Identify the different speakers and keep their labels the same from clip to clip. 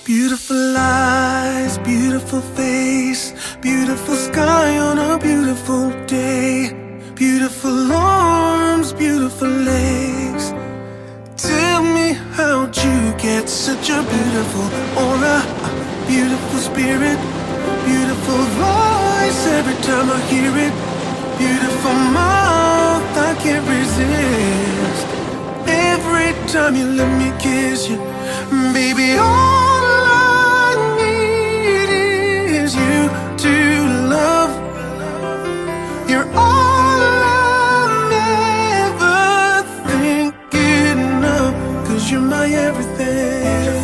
Speaker 1: Beautiful eyes, beautiful face, beautiful sky on a beautiful day. Beautiful arms, beautiful legs. Tell me, how'd you get such a beautiful aura? A beautiful spirit, beautiful voice every time I hear it. Beautiful mouth, I can't resist. Every time you let me kiss you, baby, all I need is you to love. You're all I'm ever thinking of, 'cause you're my everything.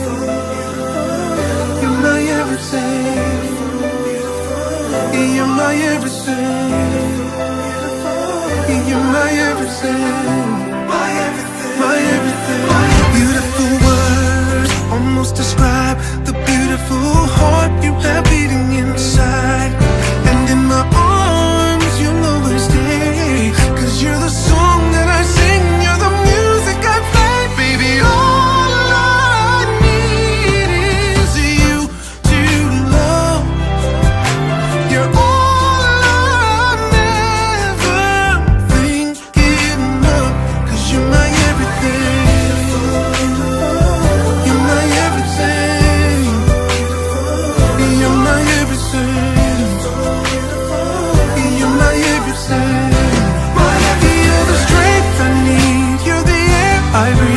Speaker 1: You're my everything. You're my everything. You're my everything. My everything. My everything. Beautiful words almost describe the beautiful heart you have beating inside. And in my arms you'll always stay, 'cause you're the song that I sing, you're the music I play. Baby, all I need is you to love. You're all I'm ever thinking of, 'cause you're my everything. You're my everything. You're my everything. You're my everything. You're the strength I need. You're the air I breathe.